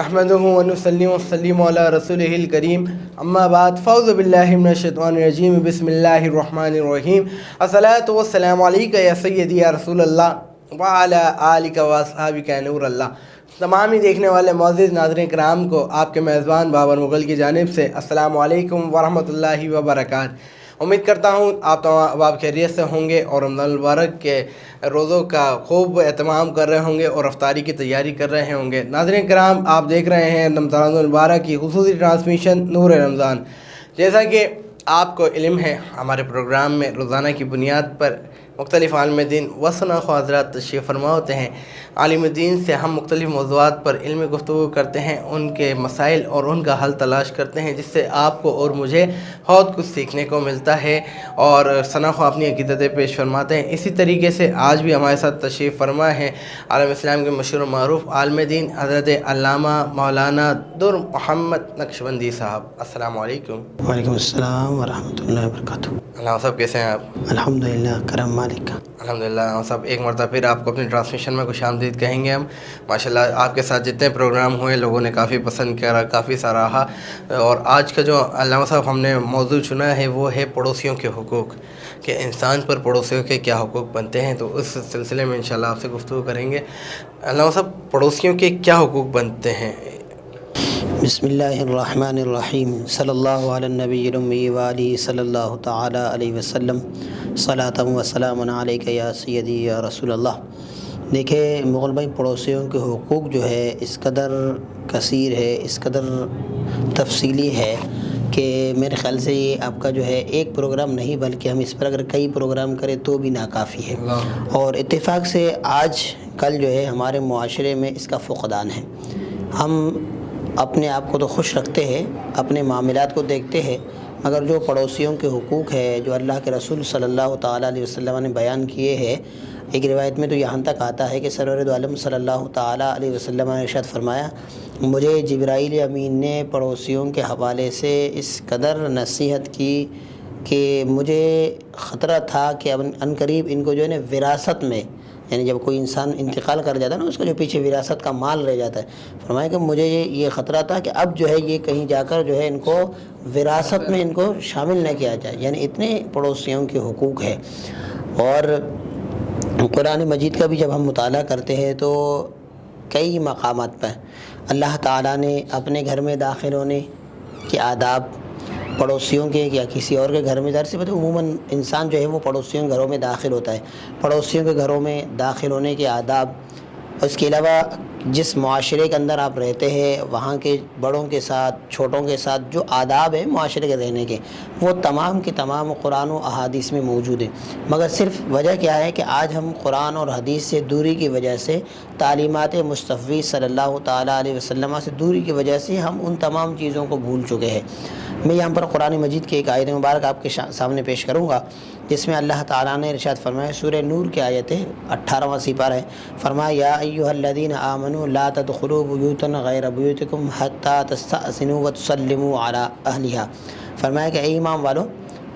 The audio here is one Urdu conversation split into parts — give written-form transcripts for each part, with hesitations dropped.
نحمدہ ونصلی وسلم علی رسولہ الکریم اما بعد فاعوذ باللہ من الشیطان الرجیم بسم اللہ الرحمن الرحیم الصلاۃ والسلام علیکہ یا سیدی یا رسول اللہ وعلی آلک واصحابک یا نور اللہ۔ تمام ہی دیکھنے والے معزز ناظرین کرام کو آپ کے میزبان بابر مغل کی جانب سے السلام علیکم ورحمۃ اللہ وبرکاتہ۔ امید کرتا ہوں آپ تمام آپ خیریت سے ہوں گے اور رمضان المبارک کے روزوں کا خوب اہتمام کر رہے ہوں گے اور افطاری کی تیاری کر رہے ہوں گے۔ ناظرین کرام، آپ دیکھ رہے ہیں رمضان المبارک کی خصوصی ٹرانسمیشن نور رمضان۔ جیسا کہ آپ کو علم ہے، ہمارے پروگرام میں روزانہ کی بنیاد پر مختلف عالم دین و شناخوا حضرات تشریف فرما ہوتے ہیں۔ عالم دین سے ہم مختلف موضوعات پر علمی گفتگو کرتے ہیں، ان کے مسائل اور ان کا حل تلاش کرتے ہیں، جس سے آپ کو اور مجھے بہت کچھ سیکھنے کو ملتا ہے اور شناخوا اپنی عقیدتیں پیش فرماتے ہیں۔ اسی طریقے سے آج بھی ہمارے ساتھ تشریف فرما ہے عالم اسلام کے مشہور و معروف عالم دین حضرت علامہ مولانا در محمد نقشبندی صاحب۔ السلام علیکم۔ وعلیکم السلام ورحمۃ اللہ وبرکاتہ۔ علامہ صاحب کیسے ہیں آپ؟ الحمدللہ، کرم مالک کا۔ الحمدللہ۔ علامہ صاحب ایک مرتبہ پھر آپ کو اپنی ٹرانسمیشن میں خوش آمدید کہیں گے ہم۔ ماشاءاللہ آپ کے ساتھ جتنے پروگرام ہوئے لوگوں نے کافی پسند کیا، کافی سراہا، اور آج کا جو علامہ صاحب ہم نے موضوع چنا ہے وہ ہے پڑوسیوں کے حقوق، کہ انسان پر پڑوسیوں کے کیا حقوق بنتے ہیں، تو اس سلسلے میں انشاءاللہ آپ سے گفتگو کریں گے۔ علامہ صاحب، پڑوسیوں کے کیا حقوق بنتے ہیں؟ بسم اللہ الرحمن الرحیم، صلی اللہ علی النبی الامی وآلہ صلی اللہ تعالی علیہ وسلم، صلاۃ و سلام علیک یا سیدی یا رسول اللہ۔ دیکھیں مغل بھائی، پڑوسیوں کے حقوق جو ہے اس قدر کثیر ہے، اس قدر تفصیلی ہے کہ میرے خیال سے یہ آپ کا جو ہے ایک پروگرام نہیں بلکہ ہم اس پر اگر کئی پروگرام کریں تو بھی ناکافی ہے۔ اور اتفاق سے آج کل جو ہے ہمارے معاشرے میں اس کا فقدان ہے۔ ہم اپنے آپ کو تو خوش رکھتے ہیں، اپنے معاملات کو دیکھتے ہیں، مگر جو پڑوسیوں کے حقوق ہے جو اللہ کے رسول صلی اللہ تعالیٰ علیہ وسلم نے بیان کیے ہیں، ایک روایت میں تو یہاں تک آتا ہے کہ سرور دو عالم صلی اللہ تعالیٰ علیہ وسلم نے ارشاد فرمایا، مجھے جبرائیل امین نے پڑوسیوں کے حوالے سے اس قدر نصیحت کی کہ مجھے خطرہ تھا کہ عنقریب ان کو جو ہے نا وراثت میں، یعنی جب کوئی انسان انتقال کر جاتا ہے نا، اس کا جو پیچھے وراثت کا مال رہ جاتا ہے، فرمایا کہ مجھے یہ خطرہ تھا کہ اب جو ہے یہ کہیں جا کر جو ہے ان کو وراثت میں ان کو شامل نہ کیا جائے، یعنی اتنے پڑوسیوں کے حقوق ہے۔ اور قرآن مجید کا بھی جب ہم مطالعہ کرتے ہیں تو کئی مقامات پر اللہ تعالیٰ نے اپنے گھر میں داخل ہونے کے آداب، پڑوسیوں کے یا کسی اور کے گھر میں، ظاہر سی بات ہے عموماً انسان جو ہے وہ پڑوسیوں کے گھروں میں داخل ہوتا ہے، پڑوسیوں کے گھروں میں داخل ہونے کے آداب، اس کے علاوہ جس معاشرے کے اندر آپ رہتے ہیں وہاں کے بڑوں کے ساتھ چھوٹوں کے ساتھ جو آداب ہیں معاشرے کے رہنے کے، وہ تمام کے تمام قرآن و احادیث میں موجود ہیں۔ مگر صرف وجہ کیا ہے کہ آج ہم قرآن اور حدیث سے دوری کی وجہ سے، تعلیمات مصطفی صلی اللہ تعالیٰ علیہ وسلم سے دوری کی وجہ سے ہم ان تمام چیزوں کو بھول چکے ہیں۔ میں یہاں پر قرآن مجید کی ایک آیت مبارک آپ کے سامنے پیش کروں گا، جس میں اللہ تعالیٰ نے ارشاد فرمایا، سورہ نور کی آیت ہے، 18واں سپارہ ہے، فرمایا یا ایھا الذین آمنوا لا تدخلوا بیوتا غیر بیوتکم حتی تستأذنوا وتسلموا علی اہلہا۔ فرمایا کہ اے ایمان والو،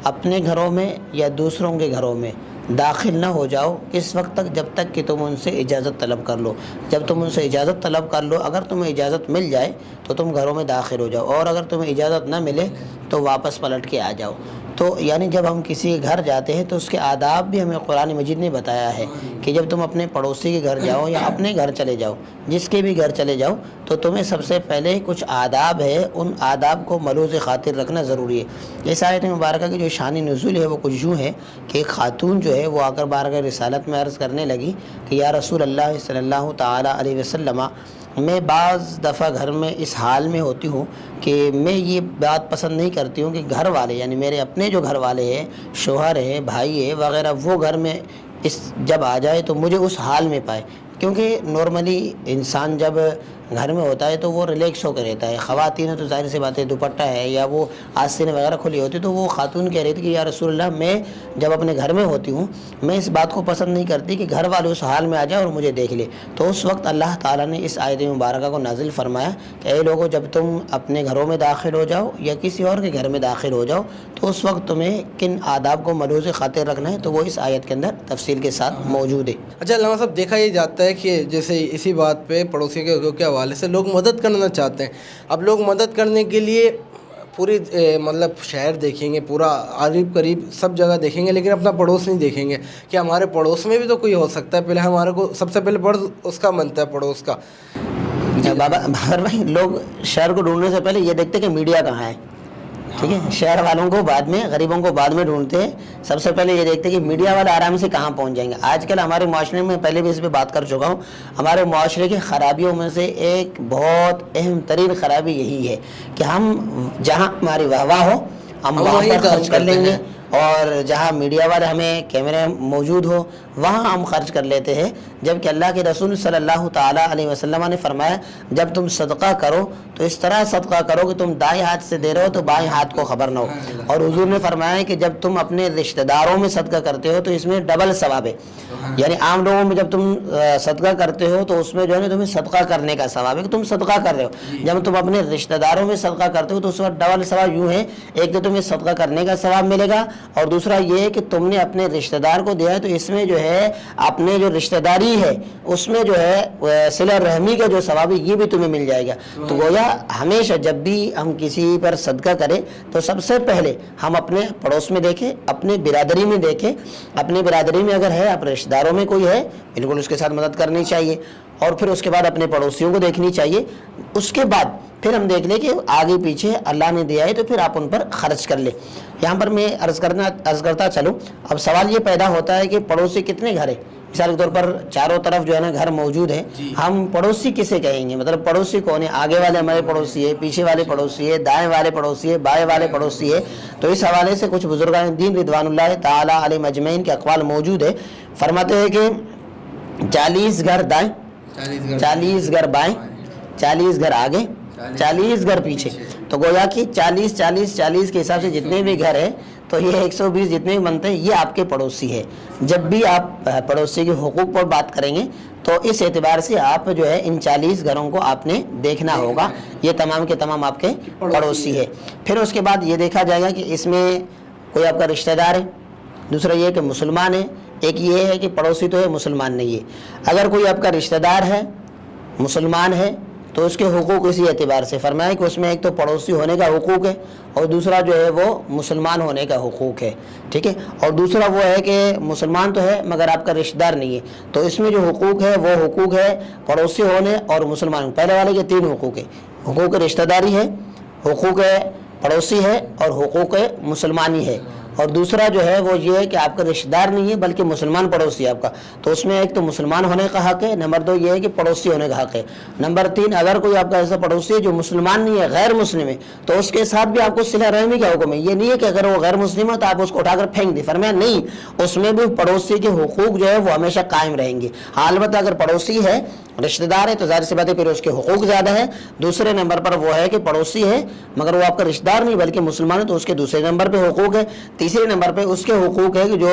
اپنے گھروں میں یا دوسروں کے گھروں میں داخل نہ ہو جاؤ اس وقت تک جب تک کہ تم ان سے اجازت طلب کر لو۔ جب تم ان سے اجازت طلب کر لو، اگر تمہیں اجازت مل جائے تو تم گھروں میں داخل ہو جاؤ، اور اگر تمہیں اجازت نہ ملے تو واپس پلٹ کے آ جاؤ۔ تو یعنی جب ہم کسی کے گھر جاتے ہیں تو اس کے آداب بھی ہمیں قرآن مجید نے بتایا ہے کہ جب تم اپنے پڑوسی کے گھر جاؤ یا اپنے گھر چلے جاؤ، جس کے بھی گھر چلے جاؤ، تو تمہیں سب سے پہلے کچھ آداب ہے، ان آداب کو ملوز خاطر رکھنا ضروری ہے۔ اس آیت مبارکہ کی جو شان نزول ہے وہ کچھ یوں ہے کہ ایک خاتون جو ہے وہ آ کر بارگاہ رسالت میں عرض کرنے لگی کہ یا رسول اللہ صلی اللہ تعالیٰ علیہ وسلم، میں بعض دفعہ گھر میں اس حال میں ہوتی ہوں کہ میں یہ بات پسند نہیں کرتی ہوں کہ گھر والے، یعنی میرے اپنے جو گھر والے ہیں، شوہر ہے، بھائی ہے وغیرہ، وہ گھر میں جب آ جائے تو مجھے اس حال میں پائے، کیونکہ نارملی انسان جب گھر میں ہوتا ہے تو وہ ریلیکس ہو کے رہتا ہے۔ خواتین تو ظاہر سی بات ہے دوپٹہ ہے یا وہ آستینیں وغیرہ کھلی ہوتی، تو وہ خاتون کہہ رہی تھی کہ یا رسول اللہ، میں جب اپنے گھر میں ہوتی ہوں میں اس بات کو پسند نہیں کرتی کہ گھر والے اس حال میں آ جائے اور مجھے دیکھ لے۔ تو اس وقت اللہ تعالیٰ نے اس آیت مبارکہ کو نازل فرمایا کہ اے لوگو، جب تم اپنے گھروں میں داخل ہو جاؤ یا کسی اور کے گھر میں داخل ہو جاؤ تو اس وقت تمہیں کن آداب کو ملحوظ خاطر رکھنا ہے، تو وہ اس آیت کے اندر تفصیل کے ساتھ موجود ہے۔ اچھا علامہ صاحب، دیکھا یہ جاتا ہے کہ جیسے اسی بات پہ پڑوسی کے حقوق کے حوالے سے لوگ مدد کرنا چاہتے ہیں. اب لوگ مدد کرنے کے لیے پوری مطلب شہر دیکھیں گے, پورا قریب قریب سب جگہ دیکھیں گے, لیکن اپنا پڑوس نہیں دیکھیں گے کہ ہمارے پڑوس میں بھی تو کوئی ہو سکتا ہے. پہلے ہمارے کو سب سے پہلے فرض اس کا بنتا ہے, پڑوس کا. بابر بھائی, لوگ شہر کو ڈھونڈنے سے پہلے یہ دیکھتے کہ میڈیا کہاں ہے. ٹھیک ہے, شہر والوں کو بعد میں, غریبوں کو بعد میں ڈھونڈتے ہیں. سب سے پہلے یہ دیکھتے ہیں کہ میڈیا والے آرام سے کہاں پہنچ جائیں گے. آج کل ہمارے معاشرے میں, پہلے بھی اس پہ بات کر چکا ہوں, ہمارے معاشرے کی خرابیوں میں سے ایک بہت اہم ترین خرابی یہی ہے کہ ہم جہاں ہماری واہ واہ ہو ہم وہاں پر خرچ کر لیں گے, اور جہاں میڈیا والے ہمیں کیمرے موجود ہو وہاں ہم خرچ کر لیتے ہیں. جبکہ اللہ کے رسول صلی اللہ تعالیٰ علیہ وسلم نے فرمایا, جب تم صدقہ کرو تو اس طرح صدقہ کرو کہ تم دائیں ہاتھ سے دے رہے ہو تو بائیں ہاتھ کو خبر نہ ہو. اور حضور نے فرمایا کہ جب تم اپنے رشتہ داروں میں صدقہ کرتے ہو تو اس میں ڈبل ثواب ہے. یعنی عام لوگوں میں جب تم صدقہ کرتے ہو تو اس میں جو ہے نا تمہیں صدقہ کرنے کا ثواب ہے کہ تم صدقہ کر رہے ہو. جب تم اپنے رشتہ داروں میں صدقہ کرتے ہو تو اس وقت ڈبل ثواب یوں ہے, ایک تو تمہیں صدقہ کرنے کا ثواب ملے گا, اور دوسرا یہ ہے کہ تم نے اپنے رشتہ دار کو دیا ہے تو اس میں جو ہے اپنے جو رشتہ داری ہے اس میں جو ہے صلہ رحمی کا جو ثواب ہے یہ بھی تمہیں مل جائے گا. تو گویا ہمیشہ جب بھی ہم کسی پر صدقہ کریں تو سب سے پہلے ہم اپنے پڑوس میں دیکھیں, اپنے برادری میں دیکھیں. اپنی برادری میں اگر ہے, اپنے رشتہ داروں میں کوئی ہے, بالکل اس کے ساتھ مدد کرنی چاہیے. اور پھر اس کے بعد اپنے پڑوسیوں کو دیکھنی چاہیے. اس کے بعد پھر ہم دیکھ لیں کہ آگے پیچھے اللہ نے دیا ہے تو پھر آپ ان پر خرچ کر لیں. یہاں پر میں عرض کرتا چلوں. اب سوال یہ پیدا ہوتا ہے کہ پڑوسی کتنے گھر ہیں. مثال کے طور پر چاروں طرف جو ہے نا گھر موجود ہے, ہم پڑوسی کسے کہیں گے؟ مطلب پڑوسی کون ہے؟ آگے والے ہمارے پڑوسی ہے, پیچھے والے پڑوسی ہے, دائیں والے پڑوسی ہے, بائیں والے پڑوسی ہے. تو اس حوالے سے کچھ بزرگان دین رضوان اللہ تعالی علیہ مجمعین کے اقوال موجود ہے. فرماتے ہیں کہ 40 گھر دائیں, 40 گھر بائیں, 40 گھر آگے, 40 گھر پیچھے. تو گویا کہ 40 کے حساب سے جتنے بھی گھر ہیں تو یہ 120 جتنے بھی بنتے ہیں یہ آپ کے پڑوسی ہے. جب بھی آپ پڑوسی کے حقوق پر بات کریں گے تو اس اعتبار سے آپ جو ہے ان 40 گھروں کو آپ نے دیکھنا ہوگا, یہ تمام کے تمام آپ کے پڑوسی ہے. پھر اس کے بعد یہ دیکھا جائے گا کہ اس میں کوئی آپ کا رشتہ دار ہے, دوسرا یہ کہ مسلمان ہے, ایک یہ ہے کہ پڑوسی تو ہے مسلمان نہیں ہے. اگر کوئی آپ کا رشتہ دار ہے مسلمان ہے تو اس کے حقوق اسی اعتبار سے فرمایا کہ اس میں ایک تو پڑوسی ہونے کا حقوق ہے اور دوسرا جو ہے وہ مسلمان ہونے کا حقوق ہے. ٹھیک ہے, اور دوسرا وہ ہے کہ مسلمان تو ہے مگر آپ کا رشتہ دار نہیں ہے. تو اس میں جو حقوق ہے وہ حقوق ہے پڑوسی ہونے اور مسلمان. پہلے والے کے 3 حقوق ہے, حقوق رشتہ داری ہے, حقوق پڑوسی ہے اور حقوق مسلمانی ہے. اور دوسرا جو ہے وہ یہ ہے کہ آپ کا رشتہ دار نہیں ہے بلکہ مسلمان پڑوسی ہے آپ کا. تو اس میں ایک تو مسلمان ہونے کا حق ہے, نمبر 2 یہ ہے کہ پڑوسی ہونے کا حق ہے, نمبر 3 اگر کوئی آپ کا ایسا پڑوسی ہے جو مسلمان نہیں ہے, غیر مسلم ہے, تو اس کے ساتھ بھی آپ کو صلہ رحمی کا حکم ہے. یہ نہیں ہے کہ اگر وہ غیر مسلم ہے تو آپ اس کو اٹھا کر پھینک دیں. فرمایا نہیں, اس میں بھی پڑوسی کے حقوق جو ہے وہ ہمیشہ قائم رہیں گے. البتہ اگر پڑوسی ہے, رشتہ دار ہے, تو ظاہر سی بات ہے پھر اس کے حقوق زیادہ ہیں. دوسرے نمبر پر وہ ہے کہ پڑوسی ہے مگر وہ آپ کا رشتہ دار نہیں بلکہ مسلمان ہے, تو اس کے دوسرے نمبر پہ حقوق ہے. تیسرے نمبر پہ اس کے حقوق ہے کہ جو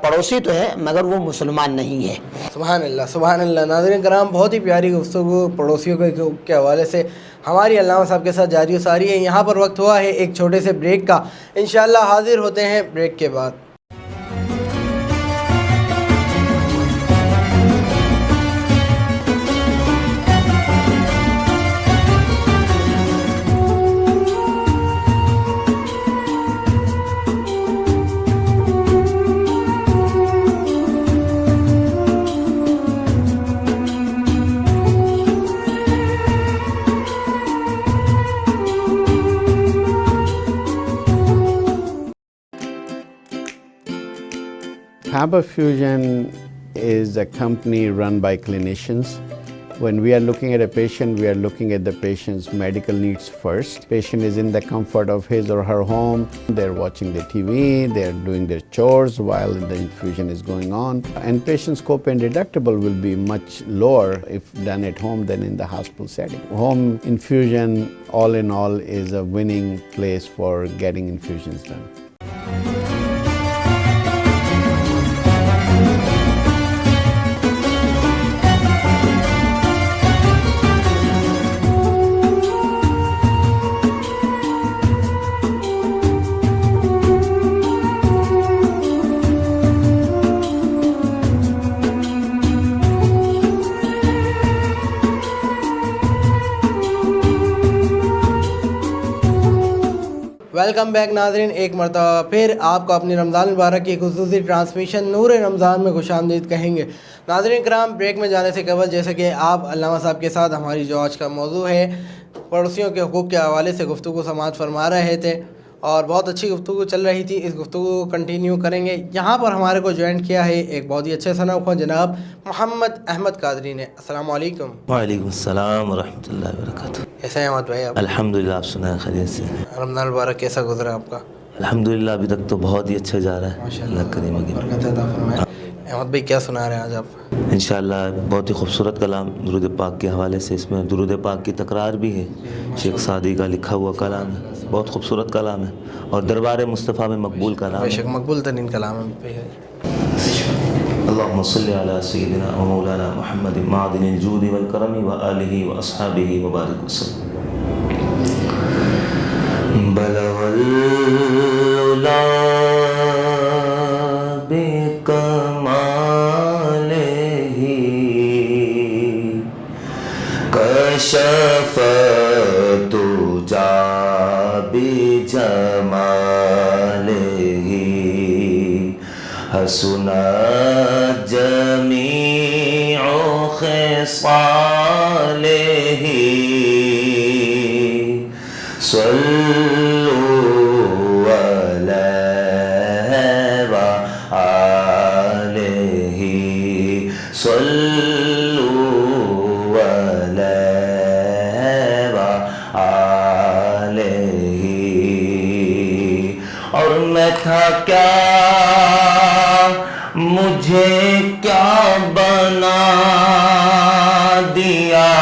پڑوسی تو ہے مگر وہ مسلمان نہیں ہے. سبحان اللہ, سبحان اللہ. ناظرین کرام, بہت ہی پیاری گفتگو پڑوسیوں کے حوالے سے ہماری علامہ صاحب کے ساتھ جاری و ساری ہے. یہاں پر وقت ہوا ہے ایک چھوٹے سے بریک کا, انشاءاللہ حاضر ہوتے ہیں بریک کے بعد. Haba Fusion is a company run by clinicians. When we are looking at a patient, we are looking at the patient's medical needs first. Patient is in the comfort of his or her home. They're watching the TV, they're doing their chores while the infusion is going on. And patient's copay deductible will be much lower if done at home than in the hospital setting. Home infusion, all in all, is a winning place for getting infusions done. Welcome back ناظرین، ایک مرتبہ پھر آپ کو اپنی رمضان مبارک کی خصوصی ٹرانسمیشن نور رمضان میں خوش آمدید کہیں گے۔ ناظرین کرام، بریک میں جانے سے قبل جیسے کہ آپ علامہ صاحب کے ساتھ ہماری جو آج کا موضوع ہے پڑوسیوں کے حقوق کے حوالے سے گفتگو سماعت فرما رہے تھے اور بہت اچھی گفتگو چل رہی تھی، اس گفتگو کو کنٹینیو کریں گے۔ یہاں پر ہمارے کو جوائن کیا ہے ایک بہت ہی اچھے ثنا خواہ جناب محمد احمد قادری نے۔ السلام علیکم۔ وعلیکم السلام ورحمۃ اللہ وبرکاتہ۔ کیسے ہیں احمد بھائی آپ؟ الحمدللہ، آپ سنائیں خیریت سے؟ رمضان مبارک کیسا گزرا آپ کا؟ الحمدللہ ابھی تک تو بہت ہی اچھا جا رہا ہے، ماشاءاللہ، اللہ کریم کی برکت عطا فرمائے۔ احمد بھائی کیا سنا رہے ہیں آج آپ؟ انشاءاللہ بہت ہی خوبصورت کلام درود پاک کے حوالے سے، اس میں درود پاک کی تکرار بھی ہے، شیخ سعدی کا لکھا ہوا کلام ہے، بہت خوبصورت کلام ہے اور دربار مصطفیٰ میں مقبول کلام بے ہے۔ شک مقبول ترین کلام ہے۔ اللہم صلی علی سیدنا و مولانا محمد معدن الجود والکرم وآلہ واصحابہ وبارک وسلم۔ بلغ العلا کشف تجا بجمالہ حسنت جمیع خصالہ صلوا علیہ وآلہ اور میں تھا کیا، مجھے کیا بنا دیا،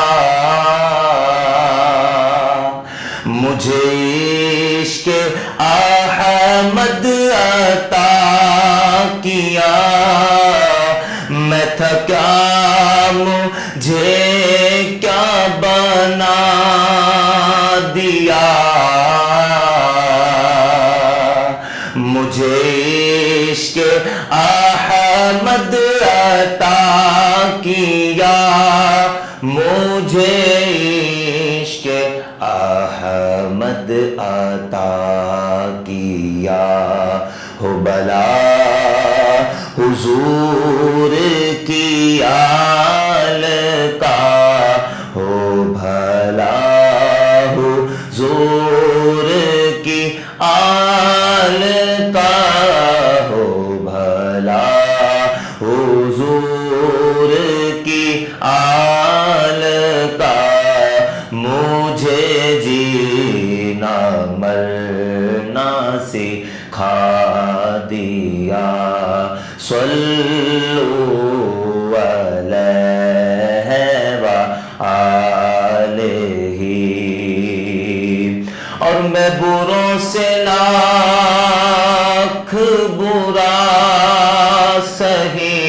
مجھے عشق احمد عطا کیا، میں تھا کیا، مجھے کیا بنا دیا، مجھے عشق احمد عطا کیا، مجھے عشق احمد عطا کیا، ہو بلا حضور کی آل کا، ہو بھلا حضور کی آل کا، ہو بھلا حضور کی آل کا، مجھے جینا مرنا سکھا دیا، صلوا علیہ وآلہ۔ اور میں بروں سے لاکھ برا سہی،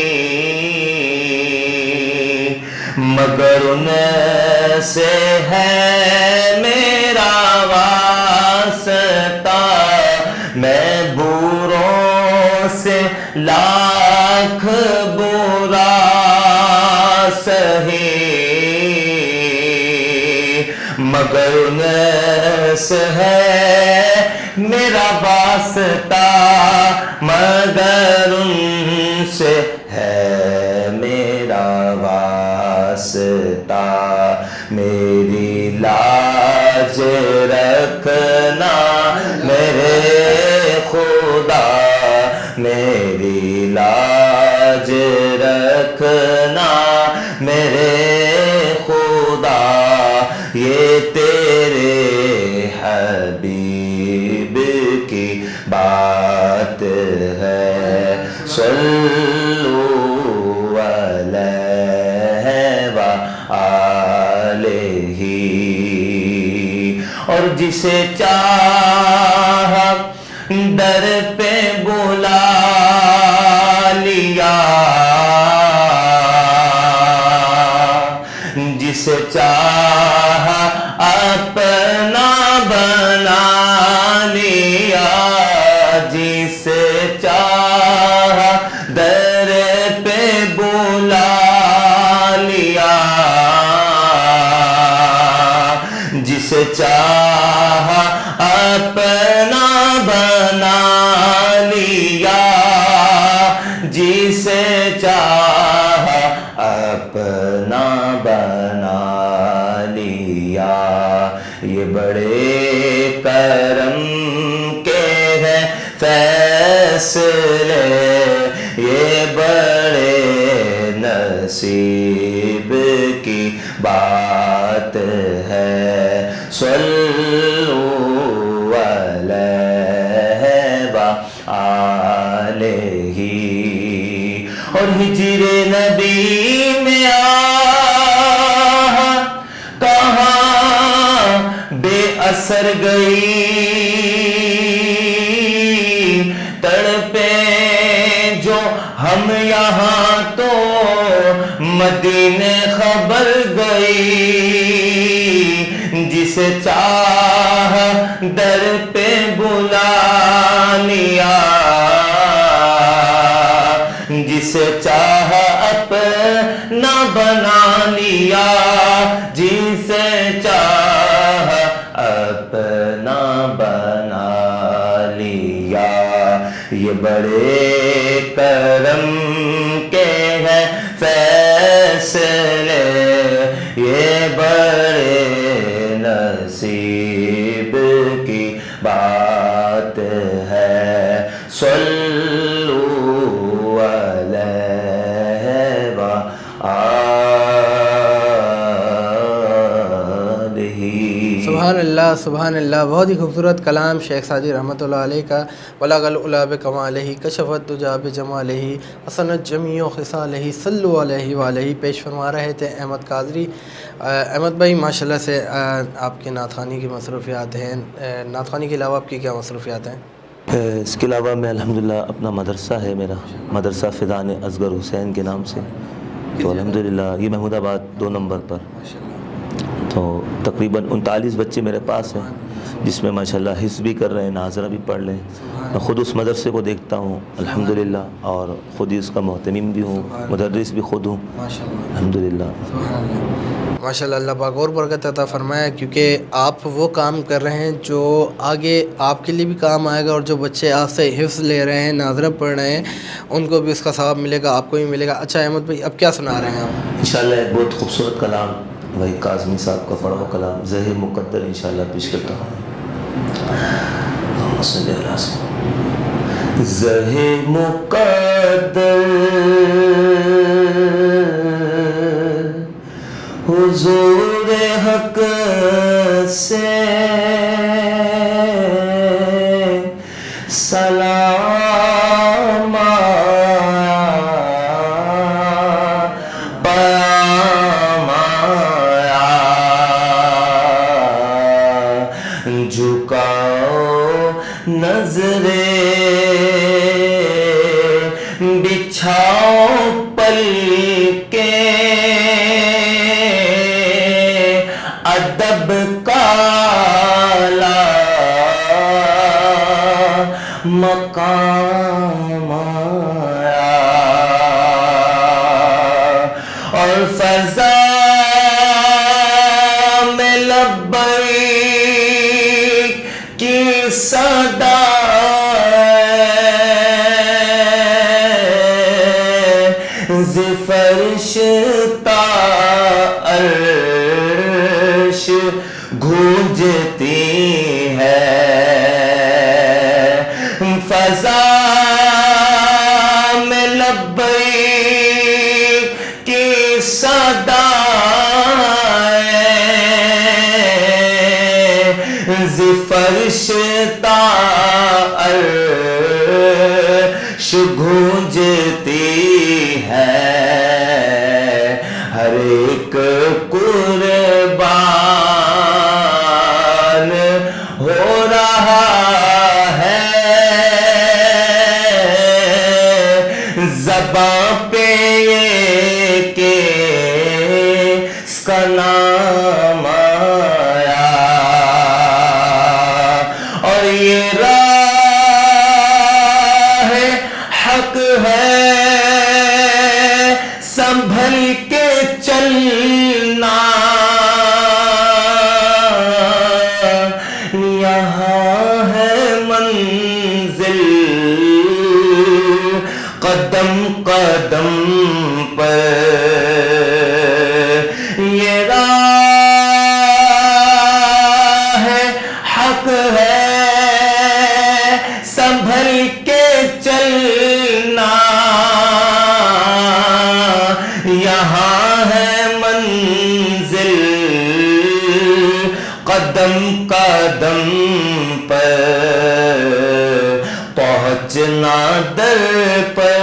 مگر ان سے ہے میرا واسطہ، میں بروں سے لاکھ برا سہی، مگر ان سے ہے میرا واسطہ، مگر ان سے ہے میرا واسطہ، میری لاج رکھنا میرے خدا، میری لاج رکھنا میرے خدا، یہ تیرے حبیب کی بات ہے، صلوا علیہ وآلہ۔ اور جسے چاہا در پہ بلا لیا، جسے چاہا اپنا بنا لیا، جسے چاہا در پہ بلا لیا، جسے چاہا اپنا بنا لیا، جسے چاہا اپنا بنا لیا، یہ بڑے کرم کے ہیں فیصلے، یہ بڑے نصیب کی بات ہے، صلو علیہ وآلہ۔ اور ہجر نبی میں کہاں بے اثر گئی، تڑپے جو ہم یہاں تو مدینے خبر گئی، جسے چاہ در پہ بلا لیا، جسے چاہ اپنا بنا لیا، جسے چاہ اپنا بنا لیا، یہ بڑے کرم کے ہیں فیصلے، یہ بڑے نصیب کی بات ہے، صلو علیہ وآلہ۔ سبحان اللہ سبحان اللہ، بہت ہی خوبصورت کلام شیخ سعدی رحمۃ اللہ علیہ کا۔ بلغ العلا بکمالہ، کشف الدجیٰ بجمالہ، حسنت جمیع خصالہ، صلوا علیہ وآلہ، پیش فرما رہے تھے احمد قادری۔ احمد بھائی ماشاءاللہ سے آپ کے نعت خوانی کی مصروفیات ہیں، نعت خوانی کے علاوہ آپ کی کیا مصروفیات ہیں؟ اس کے علاوہ میں الحمدللہ اپنا مدرسہ ہے میرا، مدرسہ فیضان اصغر حسین کے نام سے، تو الحمدللہ یہ محمود آباد 2 نمبر پر، تو تقریباً 39 بچے میرے پاس ہیں، جس میں ماشاءاللہ حفظ بھی کر رہے ہیں، ناظرہ بھی پڑھ رہے ہیں۔ میں خود اس مدرسے کو دیکھتا ہوں الحمدللہ، اور خود ہی اس کا محتمم بھی ہوں، مدرس بھی خود ہوں الحمدللہ۔ ماشاءاللہ، اللہ پاک اور برکت عطا فرمائے، کیونکہ آپ وہ کام کر رہے ہیں جو آگے آپ کے لیے بھی کام آئے گا، اور جو بچے آپ سے حفظ لے رہے ہیں، ناظرہ پڑھ رہے ہیں، ان کو بھی اس کا ثواب ملے گا، آپ کو بھی ملے گا۔ اچھا احمد بھائی، اب کیا سنا رہے ہیں آپ؟ انشاءاللہ ایک بہت خوبصورت کلام وہی کاظمی صاحب کا پڑھا ہوا کلام زہر مقدر انشاءاللہ پیش کرتا ہوں۔ زہر مقدر حضور حق سے سلام پیام آیا، جھکاؤ نظریں بچھاؤ پل کے ادب کالا مقام آیا، اور فضا میں لبیک کی صدا فرش تا عرش گونجتی ہے، فضا میں لبیک کی صدا فرش تا عرش گونجتی ہے، ہر ایک قربان ہو رہا ہے، زباں پہ یہ کہ اس کا نام آیا، اور یہ راہ حق ہے سنبھل کے چلنا، قدم پر یہ راہ حق ہے سنبھل کے چلنا یہاں ہے منزل قدم قدم پر پہنچنا در پر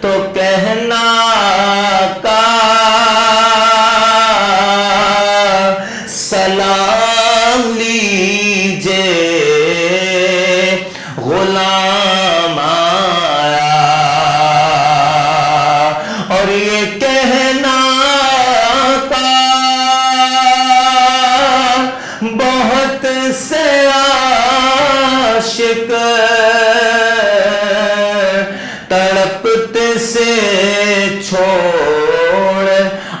تو کہنا کا سلام لیجے غلام آیا اور یہ کہنا کا بہت سے عاشق تڑپتے سے چھوڑ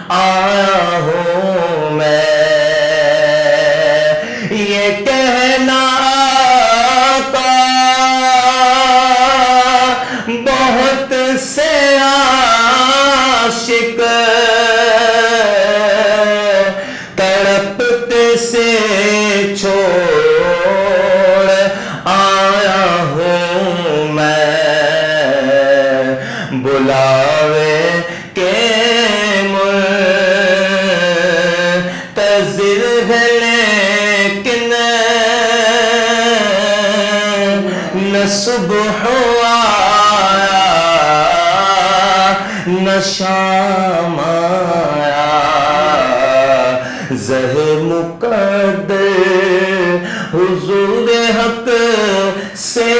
آیا ہوں میں یہ کہنا کا بہت سے عاشق تڑپتے سے چھوڑ آیا ہوں میں بلاوے کے منتظر ہے لیکن نہ صبح آیا نہ شام آیا زہر مقدر حضور حق سے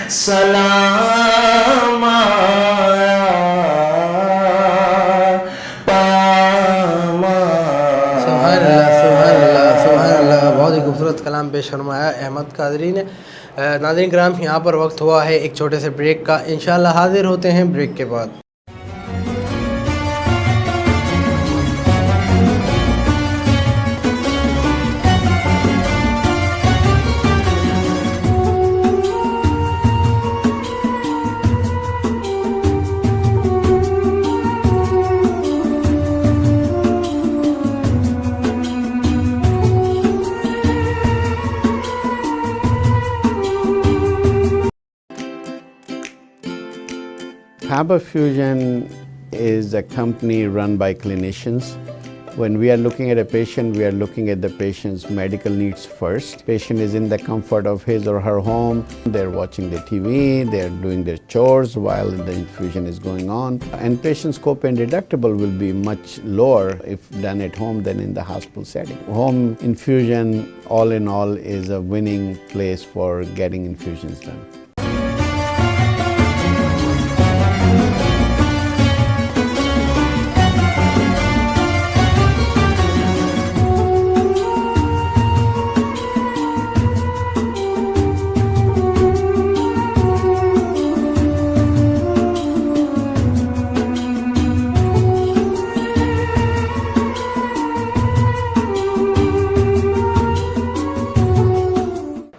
سلام آیا پام آیا۔ سبحان اللہ سبحان اللہ سبحان اللہ، بہت ہی خوبصورت کلام پیش فرمایا احمد قادری نے۔ ناظرین کرام، یہاں پر وقت ہوا ہے ایک چھوٹے سے بریک کا، انشاءاللہ حاضر ہوتے ہیں بریک کے بعد۔ Faber Fusion is a company run by clinicians. When we are looking at a patient, we are looking at the patient's medical needs first. Patient is in the comfort of his or her home. They're watching the TV, they're doing their chores while the infusion is going on. And patient's copay and deductible will be much lower if done at home than in the hospital setting. Home infusion, all in all, is a winning place for getting infusions done.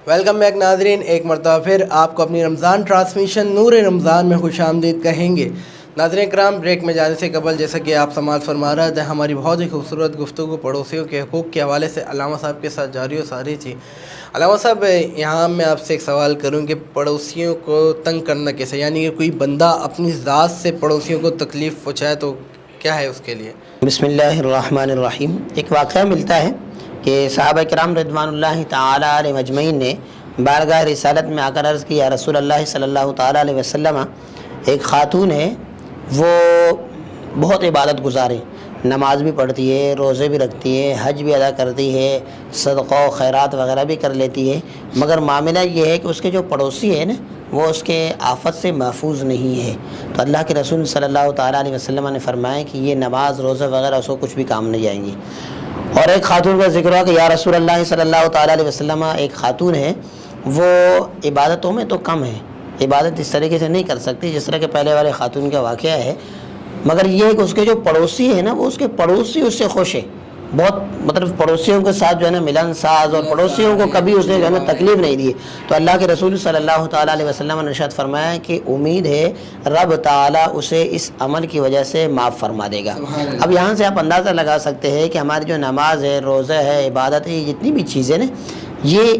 Welcome back ناظرین، ایک مرتبہ پھر آپ کو اپنی رمضان ٹرانسمیشن نور رمضان میں خوش آمدید کہیں گے۔ ناظرین کرام، بریک میں جانے سے قبل جیسا کہ آپ سماعت فرما رہے تھے، ہماری بہت ہی خوبصورت گفتگو پڑوسیوں کے حقوق کے حوالے سے علامہ صاحب کے ساتھ جاری و ساری تھی۔ علامہ صاحب، یہاں میں آپ سے ایک سوال کروں کہ پڑوسیوں کو تنگ کرنا کیسے، یعنی کہ کوئی بندہ اپنی ذات سے پڑوسیوں کو تکلیف پہنچائے تو کیا ہے اس کے لیے؟ بسم اللہ الرحمن الرحیم۔ ایک واقعہ ملتا ہے کہ صحابہ کرام رضوان اللہ تعالیٰ علیہ مجمعین نے بارگاہ رسالت میں آ کر عرض کی، یا رسول اللہ صلی اللہ تعالیٰ علیہ وسلم، ایک خاتون ہے، وہ بہت عبادت گزار ہے، نماز بھی پڑھتی ہے، روزے بھی رکھتی ہے، حج بھی ادا کرتی ہے، صدقہ و خیرات وغیرہ بھی کر لیتی ہے، مگر معاملہ یہ ہے کہ اس کے جو پڑوسی ہیں نا، وہ اس کے آفت سے محفوظ نہیں ہے۔ تو اللہ کے رسول صلی اللہ تعالیٰ علیہ وسلم نے فرمایا کہ یہ نماز روزہ وغیرہ اس کو کچھ بھی کام نہیں جائیں گی۔ اور ایک خاتون کا ذکر ہوا کہ یا رسول اللہ صلی اللہ تعالیٰ علیہ وسلم، ایک خاتون ہے، وہ عبادتوں میں تو کم ہے، عبادت اس طریقے سے نہیں کر سکتی جس طرح کہ پہلے والے خاتون کا واقعہ ہے، مگر یہ ہے کہ اس کے جو پڑوسی ہیں نا، وہ اس کے پڑوسی اس سے خوش ہے، بہت مطلب پڑوسیوں کے ساتھ جو ہے نا ملن ساز، اور پڑوسیوں کو کبھی اس نے جو ہے نا تکلیف نہیں دی. تو اللہ کے رسول صلی اللہ تعالیٰ علیہ وسلم نے ارشاد فرمایا ہے کہ امید ہے رب تعالیٰ اسے اس عمل کی وجہ سے معاف فرما دے گا. اب یہاں سے آپ اندازہ لگا سکتے ہیں کہ ہماری جو نماز ہے، روزہ ہے، عبادت ہے، یہ جتنی بھی چیزیں نا یہ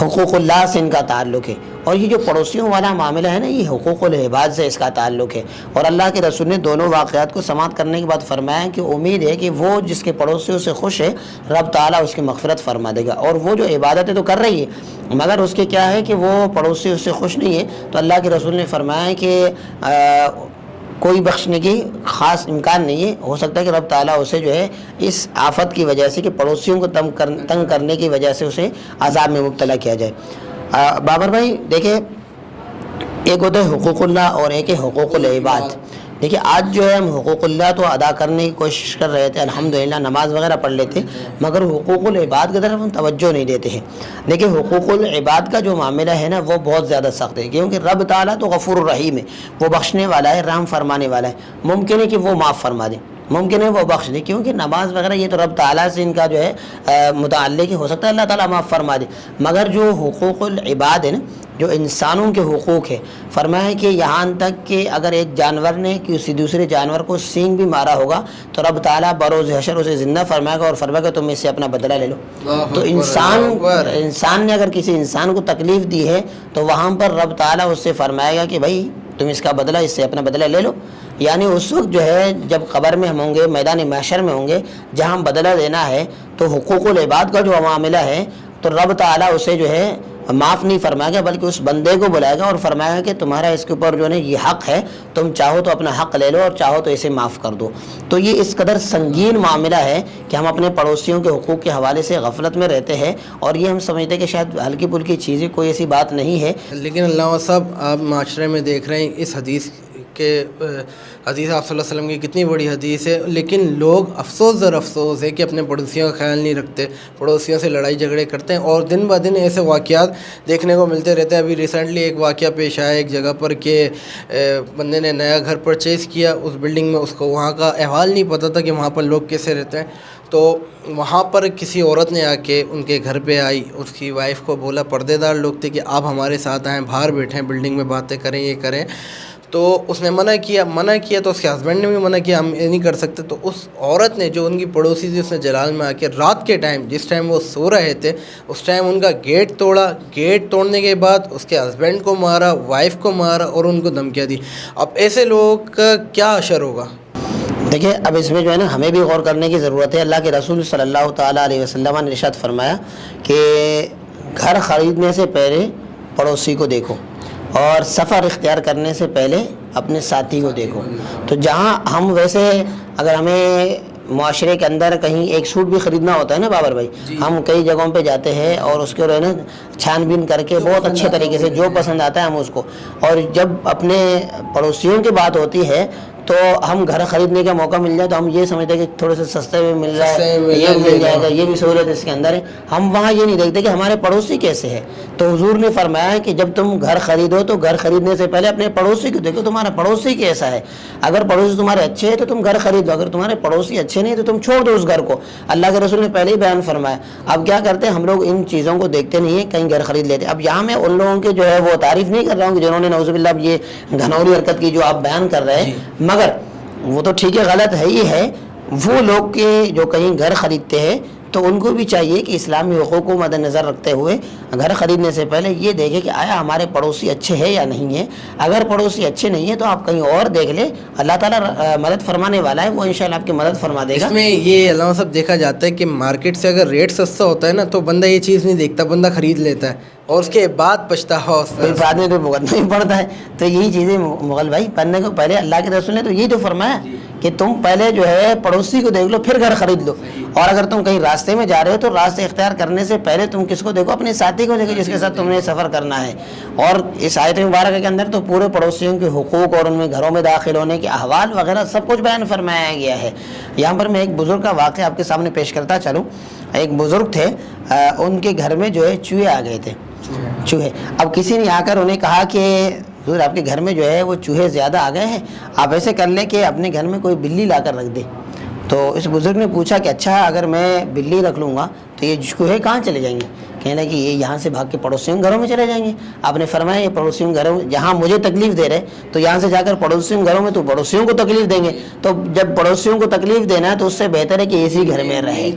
حقوق اللہ سے ان کا تعلق ہے. اور یہ جو پڑوسیوں والا معاملہ ہے نا یہ حقوق العباد سے اس کا تعلق ہے. اور اللہ کے رسول نے دونوں واقعات کو سماعت کرنے کے بعد فرمایا کہ امید ہے کہ وہ جس کے پڑوسیوں سے خوش ہے رب تعالیٰ اس کی مغفرت فرما دے گا. اور وہ جو عبادتیں تو کر رہی ہے مگر اس کے کیا ہے کہ وہ پڑوسی اس سے خوش نہیں ہے، تو اللہ کے رسول نے فرمایا کہ کوئی بخشنے کی خاص امکان نہیں ہے. ہو سکتا ہے کہ رب تعالیٰ اسے جو ہے اس آفت کی وجہ سے کہ پڑوسیوں کو تنگ کرنے کی وجہ سے اسے عذاب میں مبتلا کیا جائے. بابر بھائی دیکھیں، ایک ہوتا ہے حقوق اللہ اور ایک ہے حقوق العباد. دیکھیں آج جو ہے ہم حقوق اللہ تو ادا کرنے کی کوشش کر رہے تھے، الحمدللہ نماز وغیرہ پڑھ لیتے، مگر حقوق العباد کی طرف ہم توجہ نہیں دیتے ہیں. دیکھیں حقوق العباد کا جو معاملہ ہے نا وہ بہت زیادہ سخت ہے، کیونکہ رب تعالیٰ تو غفور الرحیم ہے، وہ بخشنے والا ہے، رحم فرمانے والا ہے. ممکن ہے کہ وہ معاف فرما دے، ممکن ہے وہ بخش دے، کیونکہ نماز وغیرہ یہ تو رب تعالیٰ سے ان کا جو ہے متعلق ہو سکتا ہے اللہ تعالیٰ معاف فرما دے. مگر جو حقوق العباد ہے نا، جو انسانوں کے حقوق ہے، فرمایا ہے کہ یہاں تک کہ اگر ایک جانور نے کسی دوسرے جانور کو سینگ بھی مارا ہوگا تو رب تعالیٰ بروز حشر اسے زندہ فرمائے گا اور فرمائے گا تم اس سے اپنا بدلہ لے لو. تو انسان نے اگر کسی انسان کو تکلیف دی ہے تو وہاں پر رب تعالیٰ اس سے فرمائے گا کہ بھائی تم اس کا بدلہ، اس سے اپنا بدلہ لے لو. یعنی اس وقت جو ہے جب قبر میں ہم ہوں گے، میدان محشر میں ہوں گے، جہاں ہم بدلہ دینا ہے، تو حقوق العباد کا جو معاملہ ہے تو رب تعالیٰ اسے جو ہے معاف نہیں فرمائے گا، بلکہ اس بندے کو بلائے گا اور فرمائے گا کہ تمہارا اس کے اوپر جو ہے یہ حق ہے، تم چاہو تو اپنا حق لے لو اور چاہو تو اسے معاف کر دو. تو یہ اس قدر سنگین معاملہ ہے کہ ہم اپنے پڑوسیوں کے حقوق کے حوالے سے غفلت میں رہتے ہیں، اور یہ ہم سمجھتے ہیں کہ شاید ہلکی پھلکی چیزیں، کوئی ایسی بات نہیں ہے. لیکن علامہ صاحب آپ معاشرے میں دیکھ رہے ہیں اس حدیث حدیث آپ صلی اللہ علیہ وسلم کی کتنی بڑی حدیث ہے، لیکن لوگ افسوس در افسوس ہے کہ اپنے پڑوسیوں کا خیال نہیں رکھتے، پڑوسیوں سے لڑائی جھگڑے کرتے ہیں، اور دن بہ دن ایسے واقعات دیکھنے کو ملتے رہتے ہیں. ابھی ریسنٹلی ایک واقعہ پیش آیا ایک جگہ پر کہ بندے نے نیا گھر پرچیز کیا اس بلڈنگ میں، اس کو وہاں کا احوال نہیں پتہ تھا کہ وہاں پر لوگ کیسے رہتے ہیں. تو وہاں پر کسی عورت نے آ کے ان کے گھر پہ آئی، اس کی وائف کو بولا، پردے دار لوگ تھے، کہ آپ ہمارے ساتھ آئیں، باہر بیٹھیں، بلڈنگ میں باتیں کریں، یہ کریں. تو اس نے منع کیا تو اس کے ہسبینڈ نے بھی منع کیا، ہم یہ نہیں کر سکتے. تو اس عورت نے جو ان کی پڑوسی تھی اس نے جلال میں آ کے رات کے ٹائم، جس ٹائم وہ سو رہے تھے، اس ٹائم ان کا گیٹ توڑا. گیٹ توڑنے کے بعد اس کے ہسبینڈ کو مارا، وائف کو مارا اور ان کو دھمکیاں دی. اب ایسے لوگوں کا کیا اثر ہوگا؟ دیکھیں اب اس میں جو ہے نا ہمیں بھی غور کرنے کی ضرورت ہے. اللہ کے رسول صلی اللہ تعالیٰ علیہ وسلم نے ارشاد فرمایا کہ گھر خریدنے سے پہلے پڑوسی کو دیکھو، اور سفر اختیار کرنے سے پہلے اپنے ساتھی کو دیکھو. تو جہاں ہم ویسے اگر ہمیں معاشرے کے اندر کہیں ایک سوٹ بھی خریدنا ہوتا ہے نا بابر بھائی، ہم کئی جگہوں پہ جاتے ہیں اور اس کے نا چھان بین کر کے بہت اچھے طریقے سے جو پسند آتا ہے ہم اس کو، اور جب اپنے پڑوسیوں کی بات ہوتی ہے تو ہم گھر خریدنے کا موقع مل جائے تو ہم یہ سمجھتے ہیں کہ تھوڑے سے سستے میں مل رہا ہے، یہ مل جائے گا، یہ بھی سہولت اس کے اندر ہے. ہم وہاں یہ نہیں دیکھتے کہ ہمارے پڑوسی کیسے ہے. تو حضور نے فرمایا کہ جب تم گھر خریدو تو گھر خریدنے سے پہلے اپنے پڑوسی کو دیکھو، تمہارا پڑوسی کیسا ہے. اگر پڑوسی تمہارے اچھے ہیں تو تم گھر خریدو، اگر تمہارے پڑوسی اچھے نہیں تو تم چھوڑ دو اس گھر کو. اللہ کے رسول نے پہلے ہی بیان فرمایا. اب کیا کرتے ہیں ہم لوگ ان چیزوں کو دیکھتے نہیں ہیں، کہیں گھر خرید لیتے. اب یہاں میں ان لوگوں کے جو ہے وہ تعریف نہیں کر رہا ہوں کہ جنہوں نے نعوذ باللہ اب یہ گھنوری حرکت کی جو آپ بیان کر رہے ہیں، مگر وہ تو ٹھیک ہے، غلط ہے ہی ہے. وہ لوگ کے جو کہیں گھر خریدتے ہیں تو ان کو بھی چاہیے کہ اسلامی حقوق کو مد نظر رکھتے ہوئے گھر خریدنے سے پہلے یہ دیکھیں کہ آیا ہمارے پڑوسی اچھے ہیں یا نہیں ہیں. اگر پڑوسی اچھے نہیں ہیں تو آپ کہیں اور دیکھ لیں، اللہ تعالیٰ مدد فرمانے والا ہے، وہ انشاءاللہ آپ کی مدد فرما دے گا. اس میں یہ علامہ صاحب دیکھا جاتا ہے کہ مارکیٹ سے اگر ریٹ سستا ہوتا ہے نا تو بندہ یہ چیز نہیں دیکھتا، بندہ خرید لیتا ہے اور اس کے بعد پچھتاوا ہوتا ہے، بعد میں تو بھگتنا ہی پڑتا ہے. تو یہی چیزیں مغل بھائی پڑھنے کو پہلے اللہ کے رسول نے تو یہی تو فرمایا کہ تم پہلے جو ہے پڑوسی کو دیکھ لو پھر گھر خرید لو. اور اگر تم کہیں راستے میں جا رہے ہو تو راستے اختیار کرنے سے پہلے تم کس کو دیکھو؟ اپنے ساتھی کو دیکھو جس کے ساتھ تم نے سفر کرنا ہے. اور اس آیت مبارکہ کے اندر تو پورے پڑوسیوں کے حقوق اور ان میں گھروں میں داخل ہونے کے احوال وغیرہ سب کچھ بیان فرمایا گیا ہے. یہاں پر میں ایک بزرگ کا واقعہ آپ کے سامنے پیش کرتا چلوں. ایک بزرگ تھے، ان کے گھر میں جو ہے چوہے آ گئے تھے، چوہے. اب کسی نے آ کر انہیں کہا کہ حضور آپ کے گھر میں جو ہے وہ چوہے زیادہ آ گئے ہیں، آپ ایسے کر لیں کہ اپنے گھر میں کوئی بلی لا کر رکھ دے. تو اس بزرگ نے پوچھا کہ اچھا اگر میں بلی رکھ لوں گا تو یہ چوہے کہاں چلے جائیں گے؟ کہنے کہ یہ یہاں سے بھاگ کے پڑوسیوں کے گھروں میں چلے جائیں گے۔ آپ نے فرمایا یہ پڑوسیوں کے گھروں جہاں مجھے تکلیف دے رہے تو یہاں سے جا کر پڑوسیوں کے گھروں میں تو پڑوسیوں کو تکلیف دیں گے، تو جب پڑوسیوں کو تکلیف دینا ہے تو اس سے بہتر ہے کہ اسی گھر میں رہے،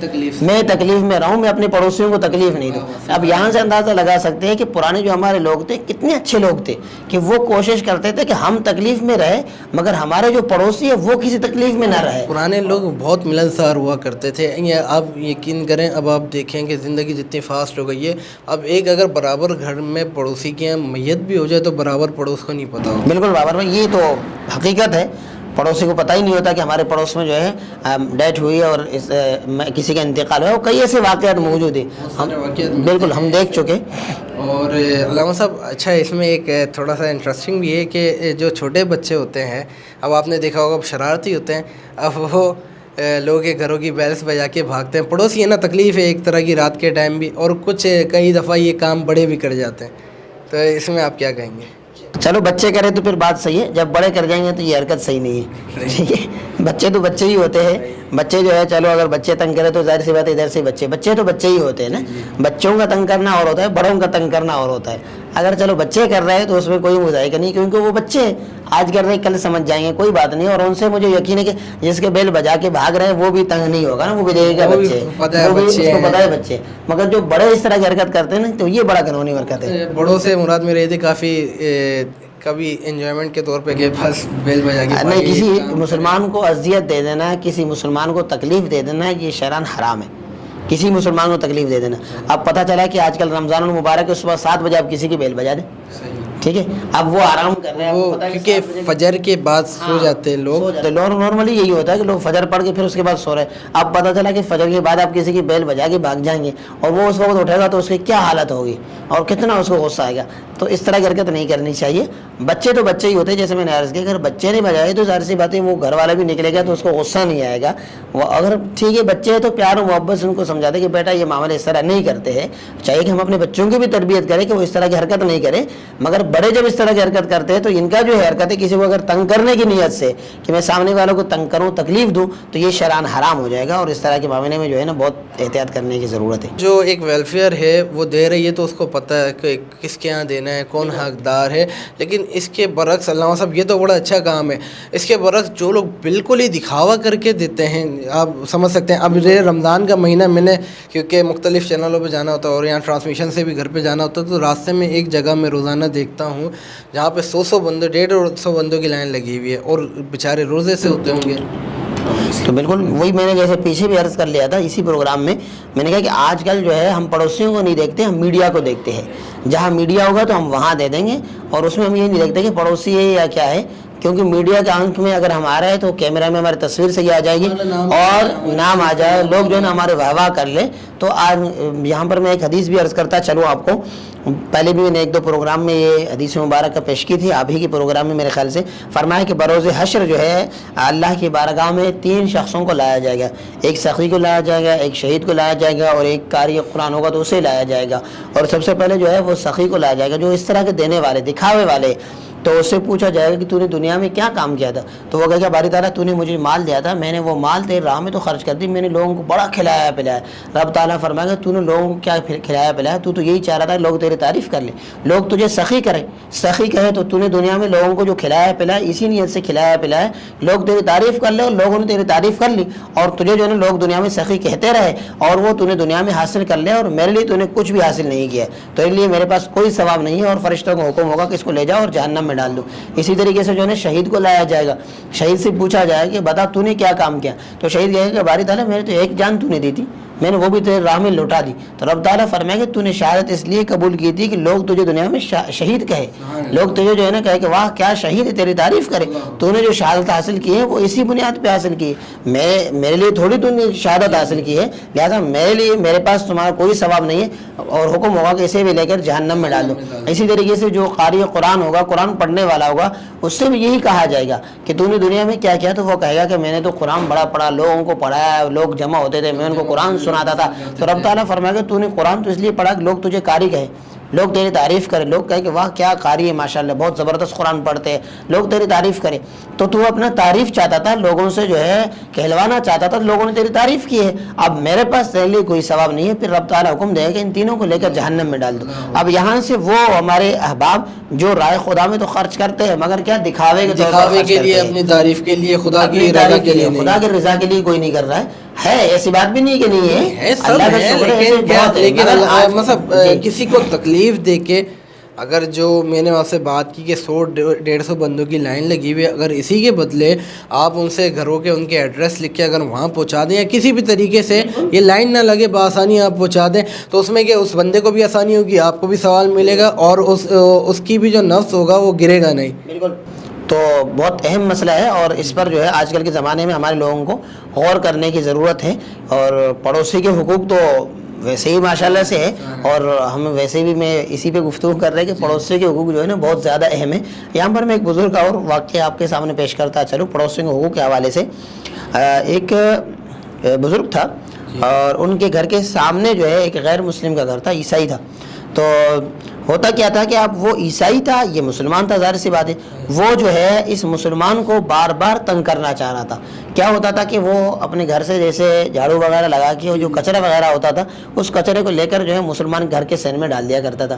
میں تکلیف میں رہوں، میں اپنے پڑوسیوں کو تکلیف نہیں دوں۔ اب یہاں سے اندازہ لگا سکتے ہیں کہ پرانے جو ہمارے لوگ تھے کتنے اچھے لوگ تھے کہ وہ کوشش کرتے تھے کہ ہم تکلیف میں رہے مگر ہمارے جو پڑوسی ہے وہ کسی تکلیف میں نہ رہے۔ پرانے لوگ بہت ملنسار ہوا کرتے تھے۔ آپ یقین کریں اب آپ دیکھیں کہ زندگی جتنی فاسٹ ہو گئی ہے، اب ایک اگر برابر گھر میں پڑوسی کی میت بھی ہو جائے تو برابر پڑوس کو نہیں پتا ہوتا۔ بالکل بابر بھائی، یہ تو حقیقت ہے، پڑوسی کو پتہ ہی نہیں ہوتا کہ ہمارے پڑوس میں جو ہے ڈیتھ ہوئی ہے اور کسی کا انتقال ہوا ہے، کئی ایسے واقعات موجود ہیں، بالکل ہم دیکھ چکے۔ اور علامہ صاحب اچھا اس میں ایک تھوڑا سا انٹرسٹنگ بھی ہے کہ جو چھوٹے بچے ہوتے ہیں، اب آپ نے دیکھا ہوگا اب شرارتی ہوتے ہیں، اب وہ لوگوں کے گھروں کی بیلس بجا کے بھاگتے ہیں، پڑوسی ہے نا، تکلیف ہے ایک طرح کی رات کے ٹائم بھی، اور کچھ کئی دفعہ یہ کام بڑے بھی کر جاتے ہیں، تو اس میں آپ کیا کہیں گے؟ چلو بچے کرے تو پھر بات صحیح ہے، جب بڑے کر جائیں گے تو یہ حرکت صحیح نہیں ہے، ٹھیک ہے؟ بچے تو بچے ہی ہوتے ہیں، بچے جو ہے چلو اگر بچے تنگ کرے تو ظاہر سی بات ہے ادھر سے بچے تو بچے ہی ہوتے ہیں نا، بچوں کا تنگ کرنا اور ہوتا ہے، بڑوں کا تنگ کرنا اور ہوتا ہے۔ اگر چلو بچے کر رہے ہیں تو اس میں کوئی مذائقہ نہیں، کیونکہ وہ بچے آج کر رہے ہیں کل سمجھ جائیں گے، کوئی بات نہیں، اور ان سے مجھے یقین ہے کہ جس کے بیل بجا کے بھاگ رہے ہیں وہ بھی تنگ نہیں ہوگا نا، وہ بھی دیکھے گا بچے، وہ بھی اس کو پتہ ہے بچے، مگر جو بڑے اس طرح کی حرکت کرتے ہیں نا تو یہ بڑا قانونی حرکت ہے۔ بڑوں سے مراد میرے یہ تھی کافی کبھی انجوائمنٹ کے طور پہ کہ بس بیل بجا کے نہیں، کسی مسلمان کو اذیت دے دینا، کسی مسلمان کو تکلیف دے دینا، یہ شرعاً حرام ہے، کسی مسلمان کو تکلیف دے دینا۔ اب پتہ چلا کہ آج کل رمضان المبارک ہے، صبح 7 بجے آپ کسی کی بیل بجا دیں، ٹھیک ہے؟ اب وہ آرام کر رہے ہیں، وہ کیونکہ فجر کے بعد سو جاتے ہیں لوگ، نارملی یہی ہوتا ہے کہ لوگ فجر پڑھ کے پھر اس کے بعد سو رہے ہیں۔ اب پتہ چلا کہ فجر کے بعد آپ کسی کی بیل بجا کے بھاگ جائیں گے اور وہ اس وقت اٹھے گا تو اس کی کیا حالت ہوگی اور کتنا اس کو غصہ آئے گا، تو اس طرح کی حرکت نہیں کرنی چاہیے۔ بچے تو بچے ہی ہوتے ہیں، جیسے میں نے عرض کیا، اگر بچے نے بجائے تو ظاہر سی بات ہے وہ گھر والا بھی نکلے گا تو اس کو غصہ نہیں آئے گا، وہ اگر ٹھیک ہے بچے ہیں تو پیار و محبت سے ان کو سمجھاتے کہ بیٹا یہ معاملے اس طرح نہیں کرتے ہیں، چاہیے کہ ہم اپنے بچوں کی بھی تربیت کریں کہ وہ اس طرح کی حرکت نہیں کرے، مگر بڑے جب اس طرح کی حرکت کرتے ہیں تو ان کا جو ہے حرکت ہے کسی کو اگر تنگ کرنے کی نیت سے کہ میں سامنے والوں کو تنگ کروں، تکلیف دوں، تو یہ شرعاً حرام ہو جائے گا، اور اس طرح کے معاملے میں جو ہے نا بہت احتیاط کرنے کی ضرورت ہے۔ جو ایک ویلفیئر ہے وہ دے رہی ہے تو اس کو پتہ ہے کہ کس کے یہاں دینا ہے، کون حقدار ہے، لیکن اس کے برعکس علامہ صاحب یہ تو بڑا اچھا کام ہے، اس کے برعکس جو لوگ بالکل ہی دکھاوا کر کے دیتے ہیں، آپ سمجھ سکتے ہیں اب یہ رمضان کا مہینہ میں نے کیونکہ مختلف چینلوں پہ جانا ہوتا ہے اور یہاں ٹرانسمیشن سے بھی گھر پہ جانا ہوتا ہے، تو راستے میں ایک جگہ میں روزانہ دیکھتا ہوں جہاں پہ 100 بندے 150 بندوں کی لائن لگی ہوئی ہے اور بیچارے روزے سے ہوتے ہوں گے۔ تو بالکل وہی میں نے جیسے پیچھے بھی عرض کر لیا تھا اسی پروگرام میں نے کہا کہ آج کل جو ہے ہم پڑوسیوں کو نہیں دیکھتے، ہم میڈیا کو دیکھتے ہیں، جہاں میڈیا ہوگا تو ہم وہاں دے دیں گے، اور اس میں ہم یہ نہیں دیکھتے کہ پڑوسی ہے یا کیا ہے، کیونکہ میڈیا کے آنکھ میں اگر ہم آ رہے ہیں تو کیمرہ میں ہماری تصویر صحیح آ جائے گی اور نام آ جائے، لوگ جو ہے نا ہمارے واہ واہ کر لیں۔ تو آج یہاں پر میں ایک حدیث بھی عرض کرتا چلوں آپ کو، پہلے بھی میں نے 1-2 پروگرام میں یہ حدیث مبارکہ پیش کی تھی، آپ ہی کے پروگرام میں میرے خیال سے، فرمایا کہ بروز حشر جو ہے اللہ کی بارگاہ میں 3 شخصوں کو لایا جائے گا، ایک سخی کو لایا جائے گا، ایک شہید کو لایا جائے گا، اور ایک قاری قرآن ہوگا تو اسے لایا جائے گا، اور سب سے پہلے جو ہے وہ سخی کو لایا جائے گا جو اس طرح کے دینے والے، دکھاوے والے، تو اس سے پوچھا جائے گا کہ تو نے دنیا میں کیا کام کیا تھا، تو وہ کہے گا باری تعالیٰ تو نے مجھے مال دیا تھا، میں نے وہ مال تیرے راہ میں تو خرچ کر دی، میں نے لوگوں کو بڑا کھلایا پلایا۔ رب تعالیٰ فرمائے گا تو نے لوگوں کو کیا کھلایا پلایا، تو یہی چاہ رہا تھا لوگ تیری تعریف کر لیں، لوگ تجھے سخی کریں، سخی کہے تو تو نے دنیا میں لوگوں کو جو کھلایا پلایا اسی نیت سے کھلایا پلایا، لوگ تیری تعریف کر لیں اور لوگوں نے تیری تعریف کر لی، اور تجھے جو ہے لوگ دنیا میں سخی کہتے رہے اور وہ تو نے دنیا میں حاصل کر لے، اور میرے لیے تو نے کچھ بھی حاصل نہیں کیا، تو اس لیے میرے پاس کوئی ثواب نہیں ہے، اور فرشتوں کا حکم ہوگا کہ اس کو لے جاؤ اور جہنم میں ڈال دو۔ اسی طریقے سے جو ہے شہید کو لایا جائے گا، شہید سے پوچھا جائے کہ بتا تو نے کیا کام کیا، تو شہید کہے گا کہ باری تعالیٰ میں نے تو ایک جان تو نے دی تھی، میں نے وہ بھی تیرے راہ میں لوٹا دی، تو رب تعالیٰ فرمائے کہ تو نے شہادت اس لیے قبول کی تھی کہ لوگ تجھے دنیا میں شہید کہے، لوگ تجھے جو ہے نا کہے کہ واہ کیا شہید ہے، تیری تعریف کرے، تو نے جو شہادت حاصل کی ہے وہ اسی بنیاد پہ حاصل کی ہے، میرے لیے تھوڑی تو نے شہادت حاصل کی ہے، لہٰذا میرے پاس تمہارا کوئی ثواب نہیں ہے، اور حکم ہوگا کہ اسے بھی لے کر جہنم میں ڈال دو۔ اسی طریقے سے جو قاری قرآن ہوگا، قرآن پڑھنے والا ہوگا، اس سے بھی یہی کہا جائے گا کہ تو نے دنیا میں کیا کیا، تو وہ کہے گا کہ میں نے تو قرآن بڑا پڑھا، لوگوں کو پڑھایا، لوگ جمع ہوتے تھے میں ان کو قرآن سناتا تھا، تو رب تعالیٰ فرمائے گا تو نے قرآن تو اس لیے پڑھا کہ لوگ تجھے قاری کہے، لوگ تیری تعریف کریں, لوگ کہیں کہ واہ کیا قاری ہے ماشاءاللہ, بہت زبردست قرآن پڑھتے ہیں, لوگ تیری تعریف کریں. تو تو اپنا تعریف چاہتا تھا, لوگوں سے جو ہے کہلوانا چاہتا تھا, لوگوں نے تیری تعریف کی ہے. اب میرے پاس تیرے لیے کوئی ثواب نہیں ہے, پھر رب تعالیٰ حکم دے کہ ان تینوں کو لے کر جہنم میں ڈال دو. اب یہاں سے وہ ہمارے احباب جو رائے خدا میں تو خرچ کرتے ہیں, مگر کیا دکھاوے کے لیے, اپنی تعریف کے لیے, خدا کی رضا کے لیے, خدا کی رضا کے لیے کوئی نہیں کر رہا ہے. ایسی بات بھی نہیں کہ نہیں ہے, اللہ کا شکر ہے, لیکن مطلب کسی کو تکلیف دے کے, اگر جو میں نے وہاں سے بات کی کہ 100-150 بندوں کی لائن لگی ہوئی ہے, اگر اسی کے بدلے آپ ان سے گھروں کے ان کے ایڈریس لکھ کے اگر وہاں پہنچا دیں, یا کسی بھی طریقے سے یہ لائن نہ لگے, بآسانی آپ پہنچا دیں, تو اس میں کہ اس بندے کو بھی آسانی ہوگی, آپ کو بھی ثواب ملے گا, اور اس کی بھی جو نفس ہوگا وہ گرے گا نہیں. بالکل. تو بہت اہم مسئلہ ہے, اور اس پر جو ہے آج کل کے زمانے میں ہمارے لوگوں کو غور کرنے کی ضرورت ہے. اور پڑوسی کے حقوق تو ویسے ہی ماشاءاللہ سے ہے, اور ہم ویسے بھی میں اسی پہ گفتگو کر رہے ہیں کہ پڑوسی کے حقوق جو ہے نا بہت زیادہ اہم ہے. یہاں پر میں ایک بزرگ کا اور واقعہ آپ کے سامنے پیش کرتا چلوں پڑوسیوں کے حقوق کے حوالے سے. ایک بزرگ تھا, اور ان کے گھر کے سامنے جو ہے ایک غیر مسلم کا گھر تھا, عیسائی تھا. تو ہوتا کیا تھا کہ اب وہ عیسائی تھا, یہ مسلمان تھا, ظاہر سی بات ہے, وہ جو ہے اس مسلمان کو بار بار تنگ کرنا چاہ رہا تھا. کیا ہوتا تھا کہ وہ اپنے گھر سے جیسے جھاڑو وغیرہ لگا کے, وہ جو کچرا وغیرہ ہوتا تھا اس کچرے کو لے کر جو ہے مسلمان گھر کے سین میں ڈال دیا کرتا تھا.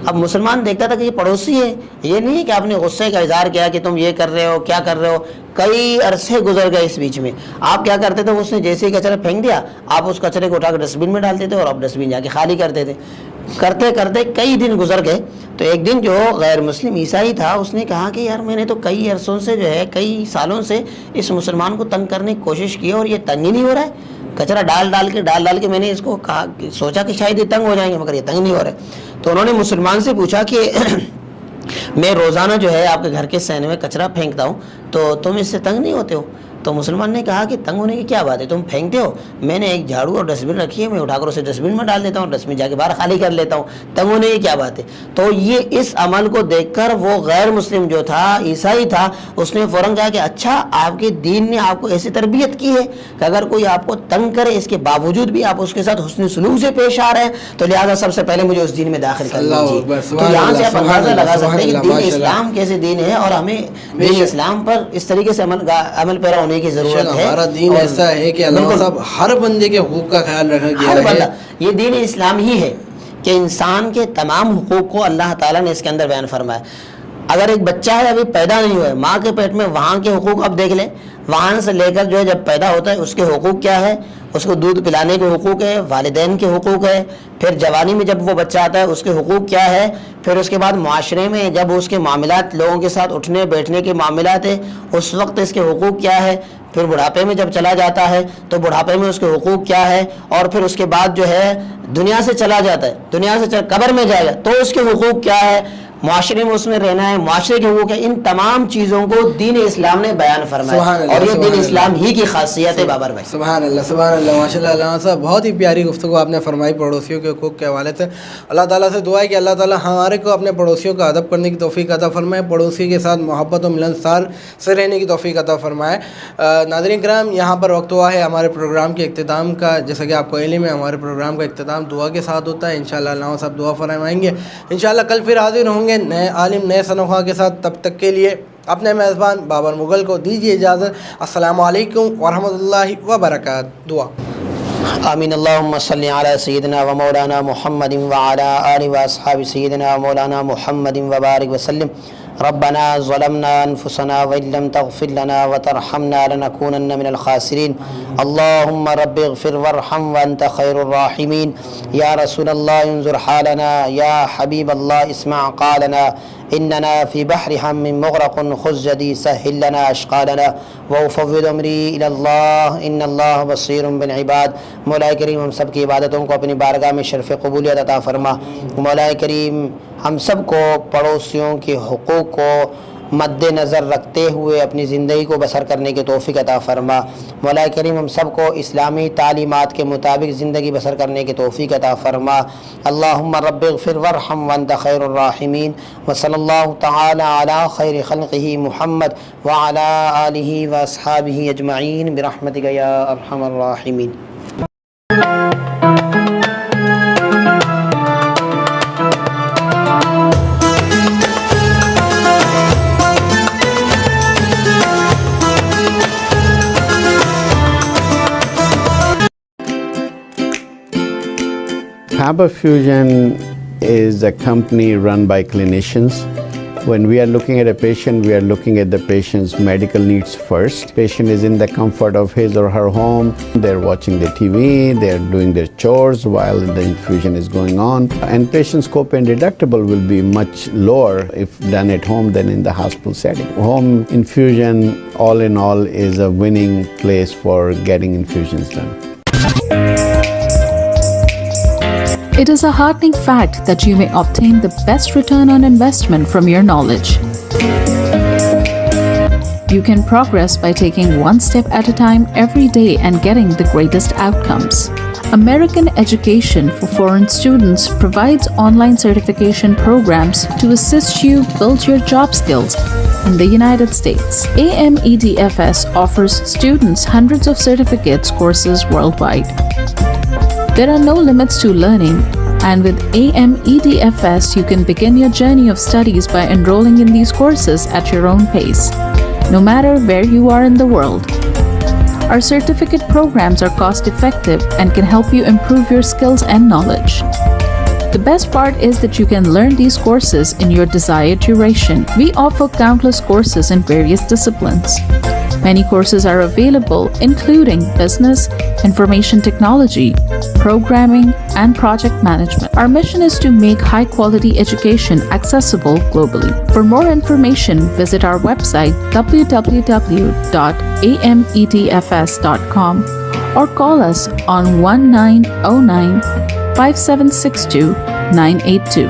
اب مسلمان دیکھتا تھا کہ یہ پڑوسی ہے, یہ نہیں ہے کہ آپ نے غصے کا اظہار کیا کہ تم یہ کر رہے ہو, کیا کر رہے ہو, کئی عرصے گزر گئے اس بیچ میں. آپ کیا کرتے تھے, اس نے جیسے ہی کچرا پھینک دیا, آپ اس کچرے کو اٹھا کر ڈسٹ بن میں ڈالتے تھے, اور آپ ڈسٹ بن جا کے خالی کرتے تھے. کرتے کرتے کئی دن گزر گئے. تو ایک دن جو غیر مسلم عیسائی تھا, اس نے کہا کہ یار میں نے تو کئی عرصوں سے جو ہے کئی سالوں سے اس مسلمان کو تنگ کرنے کی کوشش کی, اور یہ تنگ ہی نہیں ہو رہا ہے. کچرا ڈال ڈال کے میں نے اس کو کہا, سوچا کہ شاید یہ تنگ ہو جائیں گے, مگر یہ تنگ نہیں ہو رہے. تو انہوں نے مسلمان سے پوچھا کہ میں روزانہ جو ہے آپ کے گھر کے سین میں کچرا پھینکتا ہوں, تو تم اس سے تنگ نہیں ہوتے ہو؟ تو مسلمان نے کہا کہ تنگ ہونے کی کیا بات ہے, تم پھینکتے ہو, میں نے ایک جھاڑو اور ڈسٹ بن رکھی ہے, میں اٹھا کر اسے ڈسٹ بن میں ڈال دیتا ہوں, ڈسٹ بن جا کے باہر خالی کر لیتا ہوں, تنگ ہونے کی کیا بات ہے. تو یہ اس عمل کو دیکھ کر وہ غیر مسلم جو تھا, عیسائی تھا, اس نے فوراً کہا کہ اچھا آپ کے دین نے آپ کو ایسی تربیت کی ہے کہ اگر کوئی آپ کو تنگ کرے اس کے باوجود بھی آپ اس کے ساتھ حسن سلوک سے پیش آ رہے ہیں, تو لہٰذا سب سے پہلے مجھے اس دین میں داخل کر لیجیے. تو یہاں سے آپ اندازہ لگا سکتے ہیں کہ دین اسلام کیسے دین ہے, اور ہمیں دین اسلام پر اس طریقے سے عمل پیرا ہونے کی ضرورت ہے. ہمارا دین ایسا ہے کہ اللہ صاحب ہر بندے کے حقوق کا خیال رکھا گیا ہے. یہ دین اسلام ہی ہے کہ انسان کے تمام حقوق کو اللہ تعالیٰ نے اس کے اندر بیان فرمایا. اگر ایک بچہ ہے ابھی پیدا نہیں ہوا ہے, ماں کے پیٹ میں, وہاں کے حقوق آپ دیکھ لیں, وہاں سے لے کر جو ہے جب پیدا ہوتا ہے اس کے حقوق کیا ہے, اس کو دودھ پلانے کے حقوق ہے, والدین کے حقوق ہے, پھر جوانی میں جب وہ بچہ آتا ہے اس کے حقوق کیا ہے, پھر اس کے بعد معاشرے میں جب اس کے معاملات, لوگوں کے ساتھ اٹھنے بیٹھنے کے معاملات ہیں, اس وقت اس کے حقوق کیا ہے, پھر بڑھاپے میں جب چلا جاتا ہے تو بڑھاپے میں اس کے حقوق کیا ہے, اور پھر اس کے بعد جو ہے دنیا سے چلا جاتا ہے, دنیا سے قبر میں جائے گا تو اس کے حقوق کیا ہے, معاشرے میں اس میں رہنا ہے, معاشرے کے حقوق ہے. ان تمام چیزوں کو دین اسلام نے بیان فرمایا, اور یہ دین اسلام ہی کی خاصیت ہے. بابر بھائی سبحان اللہ, سبحان اللہ, ماشاء اللہ. علامہ صاحب بہت ہی پیاری گفتگو آپ نے فرمائی پڑوسیوں کے حقوق کے حوالے سے. اللہ تعالیٰ سے دعا ہے کہ اللہ تعالیٰ ہمارے کو اپنے پڑوسیوں کا ادب کرنے کی توفیق عطا فرمائے, پڑوسی کے ساتھ محبت و ملنسار سے رہنے کی توفیق عطا فرمائے. ناظرین کرام, یہاں پر وقت ہوا ہے ہمارے پروگرام کے اختتام کا. جیسا کہ آپ کو علم ہے ہمارے پروگرام کا اختتام دعا کے ساتھ ہوتا ہے. انشاءاللہ علامہ صاحب دعا فرمائیں گے. انشاءاللہ کل پھر حاضر ہوں گے نئے عالم, نئے سنخواہ کے ساتھ. تب تک کے لیے اپنے میزبان بابر مغل کو دیجیے اجازت. السلام علیکم ورحمۃ اللہ وبرکاتہ. دعا. آمین. اللہم صلی علی سیدنا و مولانا محمد وعلی آلہ و اصحاب سیدنا و مولانا محمد وبارک وسلم. ربنا ظلمنا انفسنا وان لم تغفر لنا وترحمنا لنكونن من الخاسرین. اللهم رب اغفر وارحم وانت خیر الراحمین. یا رسول اللہ انظر حالنا, یا حبیب اللہ اسمع قالنا, اننا فی بحر ہم مغرق خذ یدی سہل لنا اشقالنا وافوض امری الی اللہ ان اللہ بصیر بالعباد. مولا کریم ہم سب کی عبادتوں کو اپنی بارگاہ میں شرف قبولیت عطا فرما. مولا کریم ہم سب کو پڑوسیوں کے حقوق کو مد نظر رکھتے ہوئے اپنی زندگی کو بسر کرنے کی توفیق عطا فرما. مولا کریم ہم سب کو اسلامی تعلیمات کے مطابق زندگی بسر کرنے کی توفیق عطا فرما. اللہم رب اغفر وارحم وانت خیر الراحمین. وصلی اللہ تعالی علی خیر خلقہ محمد وعلی آلہ واصحابہ اجمعین برحمتک یا ارحم الراحمین. Faber Fusion is a company run by clinicians. When we are looking at a patient, we are looking at the patient's medical needs first. Patient is in the comfort of his or her home. They're watching the TV, they're doing their chores while the infusion is going on. And patient's copay and deductible will be much lower if done at home than in the hospital setting. Home infusion, all in all, is a winning place for getting infusions done. It is a heartening fact that you may obtain the best return on investment from your knowledge. You can progress by taking one step at a time every day and getting the greatest outcomes. American Education for Foreign Students provides online certification programs to assist you build your job skills in the United States. AMEDFS offers students hundreds of certificates courses worldwide. There are no limits to learning, and with AMEDFS, you can begin your journey of studies by enrolling in these courses at your own pace, no matter where you are in the world. Our certificate programs are cost-effective and can help you improve your skills and knowledge. The best part is that you can learn these courses in your desired duration. We offer countless courses in various disciplines. Many courses are available, including business, information technology, programming, and project management. Our mission is to make high-quality education accessible globally. For more information, visit our website www.amedfs.com or call us on 1909-5762-982.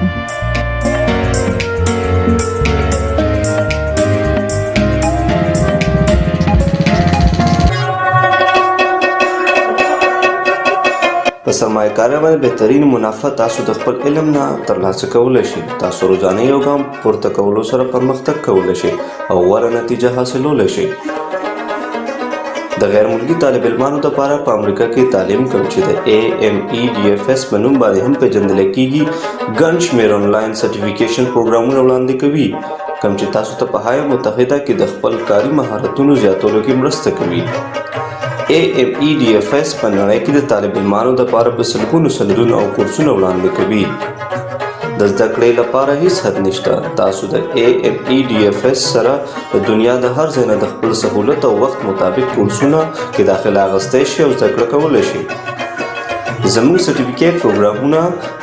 په سرمایه‌کارۍ باندې بهترین منافع تاسو د خپل علم نه ترلاسه کولی شئ. تاسو روزانه یو ګام پورته کولو سره پرمختګ کولی شئ او غوره نتیجه حاصلولی شئ. د غیر ملکي طالب علمانو لپاره په امریکا کې تعلیم کوم چې د AMEDFS په نوم باندې هم پیژندل کیږي ګڼ شمېر آنلاین سرټیفیکیشن پروګرامونه وړاندې کوي کوم چې تاسو ته په هایه متحده کې د خپل کاري مهارتونو زیاتولو کې مرسته کوي. AMEDFS په نړۍ کې د طالب علمانو لپاره په سلګونو سندونه او کورسونه وړاندې کوي. د زده کړې لپاره هیڅ حد نشته. تاسو د AMEDFS سره د دنیا د هر ځای نه د خپل سهولت او وخت مطابق کورسونه کې داخله اخیستی شئ او زده کړه کولی شئ. زموږ سرټیفیکیټ پروګرامونه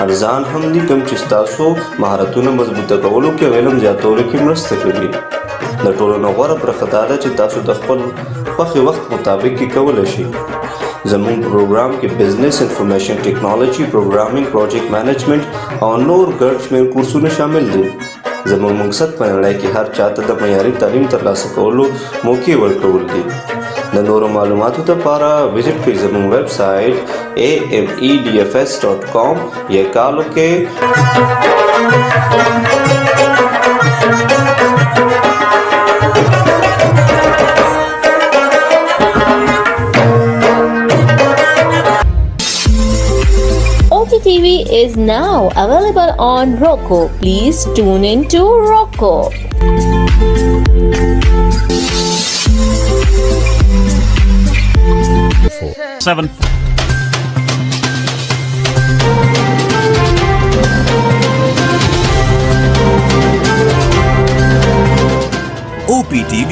ارزان هم دي کوم چې ستاسو مهارتونه مضبوطه کولو کې او علم زیاتولو کې مرسته کوي. د ټولو نه غوره برخه دا ده چې تاسو د خپل خوښې وخت مطابق کې کولی شئ. زموږ پروګرام کې بزنس، انفارمیشن ټیکنالوژي، پروګرامینګ، پروجیکټ مینجمنټ او نور ګڼ شمېر کورسونه شامل دي. زموږ مقصد په نړۍ کې هر چاته د معیاري تعلیم ترلاسه کولو موقع ورکول دي. د نورو معلوماتو لپاره وزټ کړئ زموږ ویب سایټ amedfs.com یا کال وکړئ TV is now available on Roku. Please tune in to Roku. 7. OPTV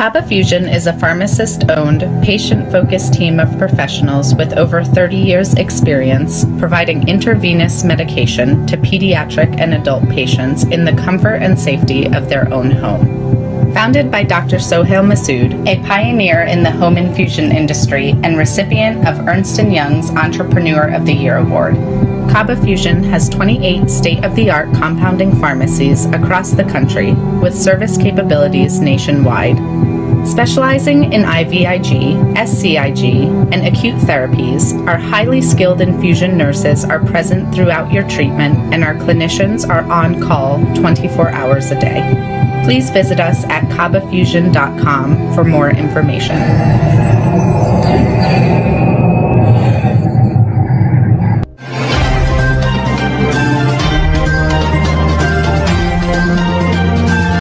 Kaba Fusion is a pharmacist-owned, patient-focused team of professionals with over 30 years' experience providing intravenous medication to pediatric and adult patients in the comfort and safety of their own home. Founded by Dr. Sohail Masood, a pioneer in the home infusion industry and recipient of Ernst & Young's Entrepreneur of the Year Award, Kaba Fusion has 28 state-of-the-art compounding pharmacies across the country with service capabilities nationwide. Specializing in IVIG, SCIG, and acute therapies, our highly skilled infusion nurses are present throughout your treatment and our clinicians are on call 24 hours a day. Please visit us at kabafusion.com for more information.